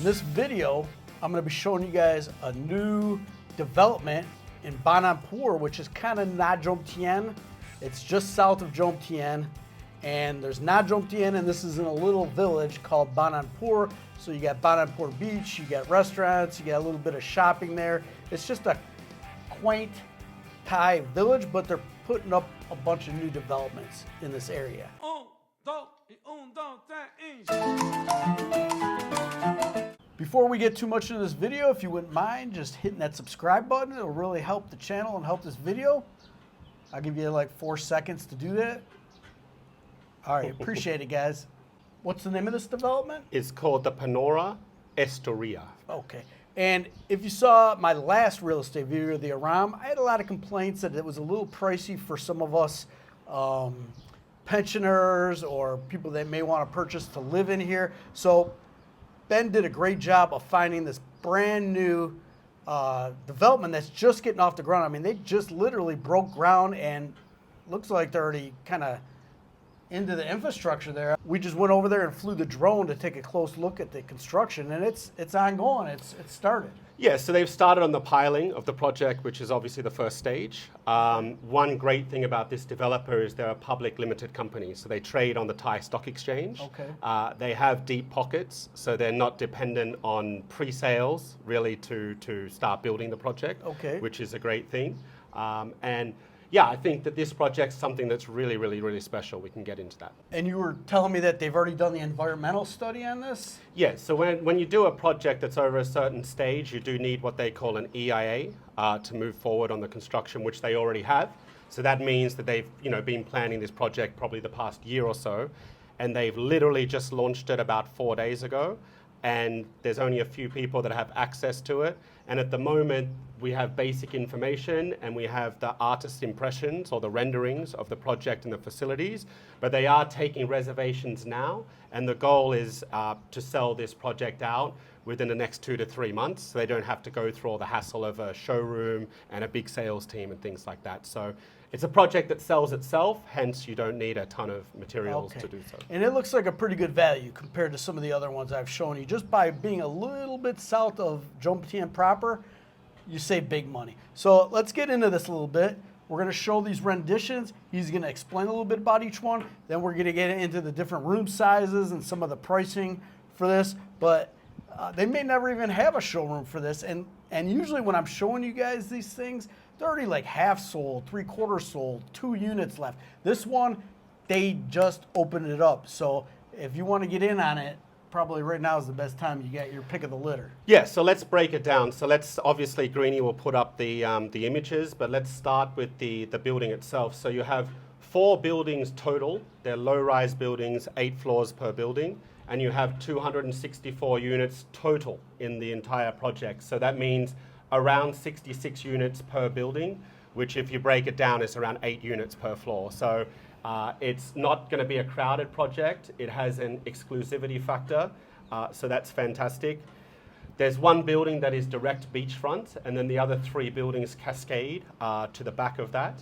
this video, I'm going to be showing you guys a new development in Baht, which is kind of Na Jomtien. It's just south of Jomtien, and there's Na Jomtien, and this is in a little village called Baht. So you got Baht Beach, you got restaurants, you got a little bit of shopping there. It's just a quaint Thai village, but they're putting up a bunch of new developments in this area. Before we get too much into this video, if you wouldn't mind just hitting that subscribe button, it'll really help the channel and help this video. I'll give you like 4 seconds to do that. All right, appreciate it, guys. What's the name of this development? It's called the Panora Estuaria. Okay. And if you saw my last real estate video, the Aram, I had a lot of complaints that it was a little pricey for some of us pensioners or people that may want to purchase to live in here. So Ben did a great job of finding this brand new development that's just getting off the ground. I mean, they just literally broke ground and looks like they're already kind of into the infrastructure there. We just went over there and flew the drone to take a close look at the construction, and it's ongoing. It's started. Yeah, so they've started on the piling of the project, which is obviously the first stage. One great thing about this developer is they're a public limited company, so they trade on the Thai Stock Exchange. Okay. They have deep pockets, so they're not dependent on pre-sales really to start building the project, Okay. which is a great thing. And yeah, I think that this project's something that's really, really, really special. We can get into that. And you were telling me that they've already done the environmental study on this? Yes, so when you do a project that's over a certain stage, you do need what they call an EIA to move forward on the construction, which they already have. So that means that they've been planning this project probably the past year or so, and they've literally just launched it about 4 days ago, and there's only a few people that have access to it. And at the moment, we have basic information and we have the artist impressions or the renderings of the project and the facilities, but they are taking reservations now, and the goal is to sell this project out within the next 2 to 3 months, so they don't have to go through all the hassle of a showroom and a big sales team and things like that. So it's a project that sells itself, hence you don't need a ton of materials to do so. And it looks like a pretty good value compared to some of the other ones I've shown you. Just by being a little bit south of Jomtien proper, you save big money. So let's get into this a little bit. We're going to show these renditions. He's going to explain a little bit about each one. Then we're going to get into the different room sizes and some of the pricing for this. But they may never even have a showroom for this. And usually when I'm showing you guys these things, they're already like half sold, 3/4 sold, 2 units left. This one, they just opened it up. So if you want to get in on it, probably right now is the best time. You got your pick of the litter. Yeah, so let's break it down. So let's, obviously Greeny will put up the images, but let's start with the building itself. So you have 4 buildings total. They're low-rise buildings, 8 floors per building, and you have 264 units total in the entire project. So that means around 66 units per building, which if you break it down is around 8 units per floor. So it's not going to be a crowded project. It has an exclusivity factor, so that's fantastic. There's 1 building that is direct beachfront, and then the other 3 buildings cascade to the back of that.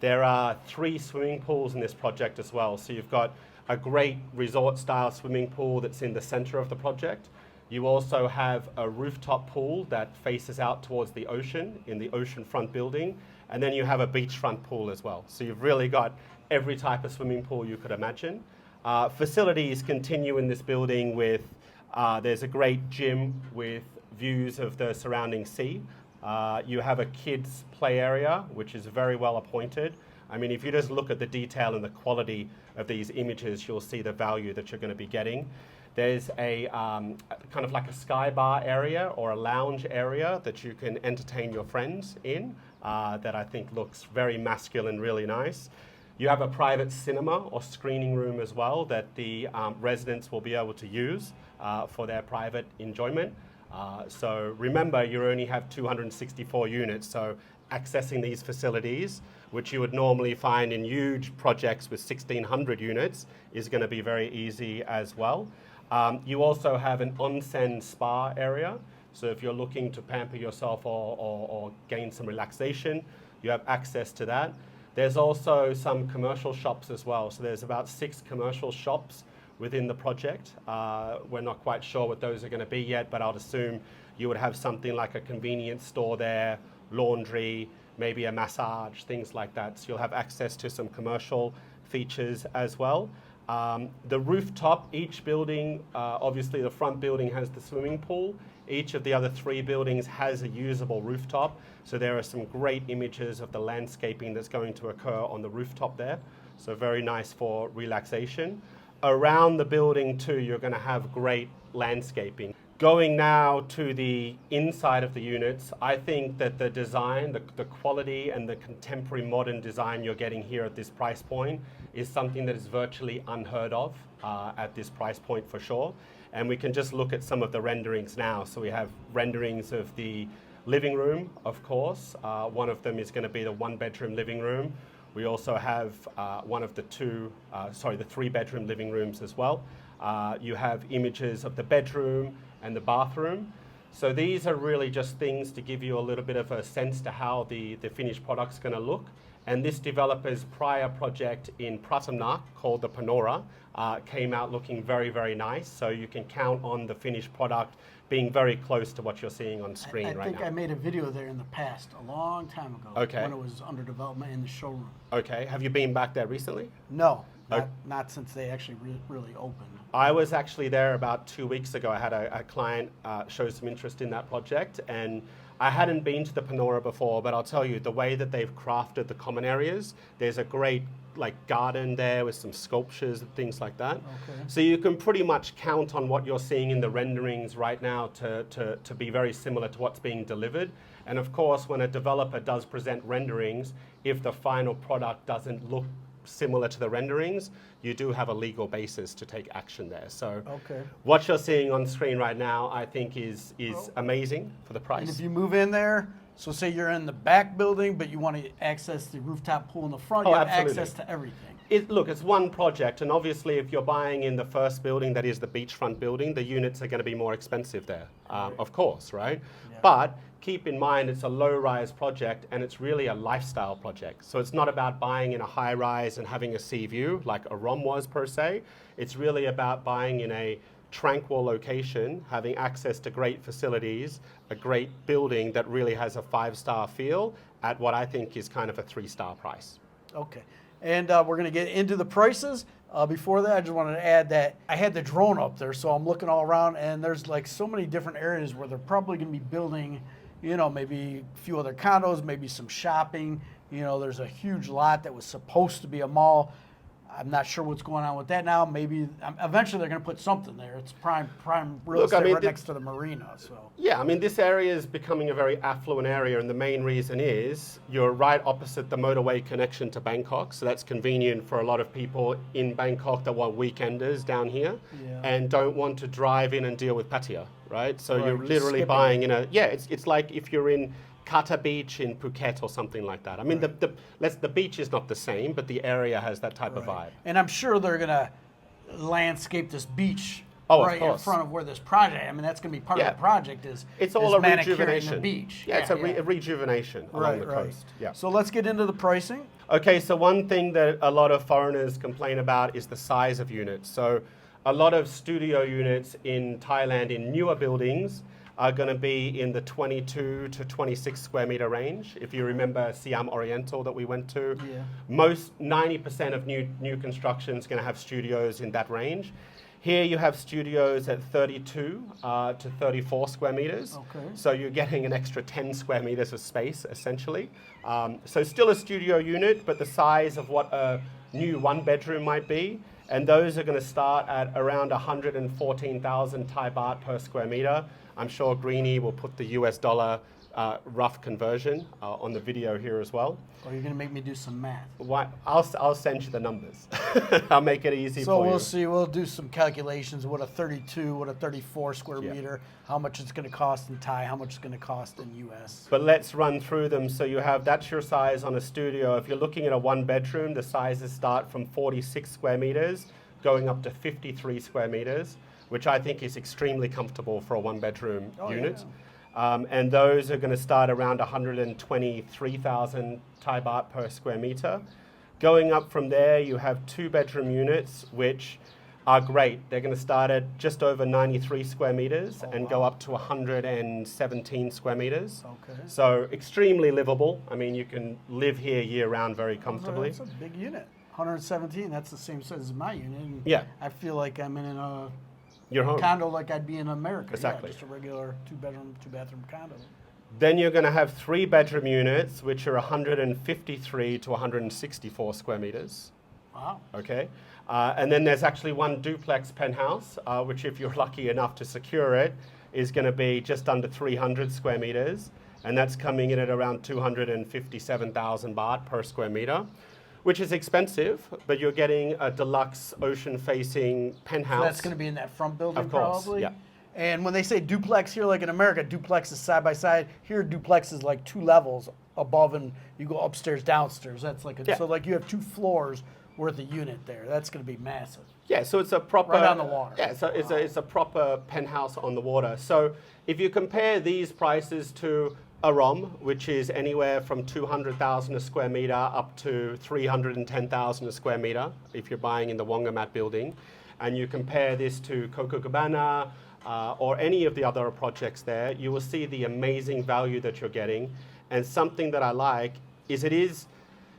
There are 3 swimming pools in this project as well. So you've got a great resort-style swimming pool that's in the center of the project. You also have a rooftop pool that faces out towards the ocean in the oceanfront building, and then you have a beachfront pool as well. So you've really got every type of swimming pool you could imagine. Facilities continue in this building with, there's a great gym with views of the surrounding sea. You have a kids play area, which is very well appointed. I mean, if you just look at the detail and the quality of these images, you'll see the value that you're going to be getting. There's a kind of like a sky bar area or a lounge area that you can entertain your friends in that I think looks very masculine, really nice. You have a private cinema or screening room as well that the residents will be able to use for their private enjoyment. So remember, you only have 264 units, so accessing these facilities, which you would normally find in huge projects with 1,600 units, is going to be very easy as well. You also have an onsen spa area. So if you're looking to pamper yourself or gain some relaxation, you have access to that. There's also some commercial shops as well. So there's about 6 commercial shops within the project. We're not quite sure what those are going to be yet, but I'd assume you would have something like a convenience store there, laundry, maybe a massage, things like that. So you'll have access to some commercial features as well. The rooftop, each building, obviously the front building has the swimming pool. Each of the other 3 buildings has a usable rooftop. So there are some great images of the landscaping that's going to occur on the rooftop there. So very nice for relaxation. Around the building too, you're going to have great landscaping. Going now to the inside of the units, I think that the design, the quality and the contemporary modern design you're getting here at this price point is something that is virtually unheard of at this price point for sure. And we can just look at some of the renderings now. So we have renderings of the living room, of course. One of them is going to be the 1-bedroom living room. We also have one of the 3-bedroom living rooms as well. You have images of the bedroom and the bathroom. So these are really just things to give you a little bit of a sense to how the finished product's going to look. And this developer's prior project in Pratamnak called the Panora came out looking very, very nice. So you can count on the finished product being very close to what you're seeing on screen right now. I think I made a video there in the past, a long time ago, okay, when it was under development in the showroom. Okay, have you been back there recently? No, not since they actually really opened. I was actually there about 2 weeks ago. I had a client show some interest in that project, and I hadn't been to the Panora before, but I'll tell you, the way that they've crafted the common areas, there's a great garden there with some sculptures and things like that. Okay. So you can pretty much count on what you're seeing in the renderings right now to be very similar to what's being delivered. And of course, when a developer does present renderings, if the final product doesn't look similar to the renderings, you do have a legal basis to take action there. So okay, what you're seeing on screen right now, I think is amazing for the price. and if you move in there, so say you're in the back building, but you want to access the rooftop pool in the front, you have absolutely. access to everything. Look, it's one project, and obviously if you're buying in the first building, that is the beachfront building, the units are going to be more expensive there, of course, right? Yeah. But keep in mind it's a low-rise project, and it's really a lifestyle project. So it's not about buying in a high-rise and having a sea view like a ROM was per se. It's really about buying in a tranquil location, having access to great facilities, a great building that really has a 5-star feel at what I think is kind of a 3-star price. Okay, and we're going to get into the prices. Before that, I just wanted to add that I had the drone up there, so I'm looking all around, and there's so many different areas where they're probably going to be building, maybe a few other condos, maybe some shopping. There's a huge lot that was supposed to be a mall. I'm not sure what's going on with that now. Maybe eventually they're going to put something there. It's prime real estate right next to the marina. So yeah, this area is becoming a very affluent area, and the main reason is you're right opposite the motorway connection to Bangkok. So that's convenient for a lot of people in Bangkok that want weekenders down here and don't want to drive in and deal with pattaya, right? So you're literally buying it's like if you're in Kata Beach in Phuket or something like that. The beach is not the same, but the area has that type of vibe. And I'm sure they're going to landscape this beach right in front of where this project. That's going to be part of the project. It's all a manicuring rejuvenation. The beach. Yeah, it's a rejuvenation along the coast. Yeah. So let's get into the pricing. Okay, so one thing that a lot of foreigners complain about is the size of units. So a lot of studio units in Thailand in newer buildings are going to be in the 22 to 26 square meter range. If you remember Siam Oriental that we went to, most 90% of new construction is going to have studios in that range. Here you have studios at 32 to 34 square meters. Okay. So you're getting an extra 10 square meters of space, essentially. So still a studio unit, but the size of what a new 1-bedroom might be. And those are going to start at around 114,000 Thai baht per square meter. I'm sure Greeny will put the US dollar rough conversion on the video here as well. Or you're going to make me do some math. I'll send you the numbers. I'll make it easy for you. So we'll see. We'll do some calculations. What a 32, what a 34 square meter, how much it's going to cost in Thai, how much it's going to cost in US. But let's run through them. So that's your size on a studio. If you're looking at a 1-bedroom, the sizes start from 46 square meters going up to 53 square meters, which I think is extremely comfortable for a 1-bedroom unit. And those are going to start around 123,000 Thai baht per square meter. Going up from there, you have 2-bedroom units, which are great. They're going to start at just over 93 square meters and go up to 117 square meters. Okay. So extremely livable. I mean, you can live here year round very comfortably. That's a big unit. 117, that's the same size as my unit. And Yeah. I feel like I'm in a Your home. condo like I'd be in America. Exactly. Yeah, just a regular 2-bedroom, 2-bathroom condo. Then you're going to have 3-bedroom units, which are 153 to 164 square meters. Wow. Okay. And then there's actually one duplex penthouse, which if you're lucky enough to secure it, is going to be just under 300 square meters. And that's coming in at around 257,000 baht per square meter, which is expensive, but you're getting a deluxe ocean-facing penthouse. So that's going to be in that front building, Of course, probably? yeah. And when they say duplex here, like in America, duplex is side by side. Here, duplex is like 2 levels above, and you go upstairs, downstairs. That's like Yeah. so like you have 2 floors worth of unit there. That's going to be massive. Yeah, so it's a proper Right on the water. Yeah, so it's a proper penthouse on the water. So if you compare these prices to a ROM, which is anywhere from 200,000 a square meter up to 310,000 a square meter, if you're buying in the Wongamat building, and you compare this to Cabana or any of the other projects there, you will see the amazing value that you're getting. And something that I like is it is,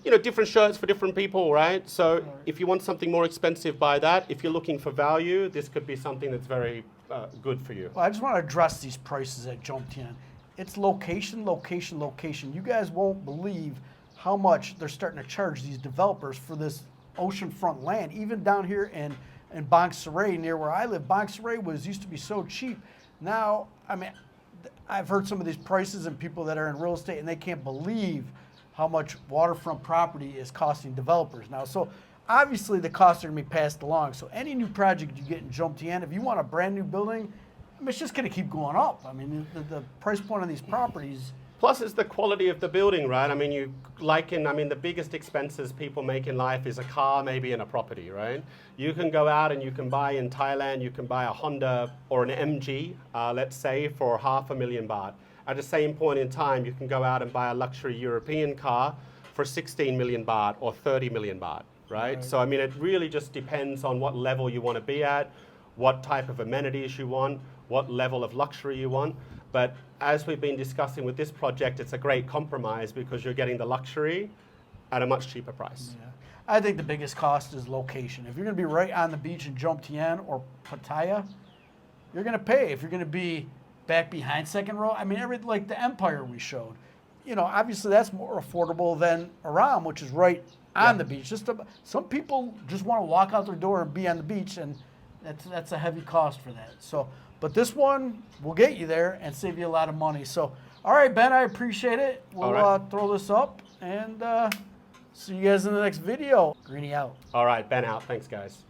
you know, different shirts for different people, right? So if you want something more expensive, buy that. If you're looking for value, this could be something that's very good for you. Well, I just want to address these prices at Jomtien. It's location, location, location. You guys won't believe how much they're starting to charge these developers for this oceanfront land. Even down here in Bang Sarai, near where I live, Bang Sarai used to be so cheap. Now, I mean, I've heard some of these prices and people that are in real estate, and they can't believe how much waterfront property is costing developers now. So obviously the costs are going to be passed along. So any new project you get in Jomtien, if you want a brand new building, I mean, it's just going to keep going up. I mean, the price point on these properties. Plus, it's the quality of the building, right? I mean, the biggest expenses people make in life is a car, maybe, and a property, right? You can go out and you can buy in Thailand, you can buy a Honda or an MG, let's say, for 500,000 baht. At the same point in time, you can go out and buy a luxury European car for 16 million baht or 30 million baht, right? So, I mean, it really just depends on what level you want to be at, what type of amenities you want, what level of luxury you want. But as we've been discussing with this project, it's a great compromise because you're getting the luxury at a much cheaper price. Yeah. I think the biggest cost is location. If you're going to be right on the beach in Jomtien or Pattaya, you're going to pay. If you're going to be back behind second row, I mean, like the Empire we showed, you know, obviously that's more affordable than Aram, which is right on the beach. Some people just want to walk out their door and be on the beach, and that's a heavy cost for that. So, but this one will get you there and save you a lot of money. So, all right, Ben, I appreciate it. We'll throw this up and see you guys in the next video. Greeny out. All right, Ben out. Thanks, guys.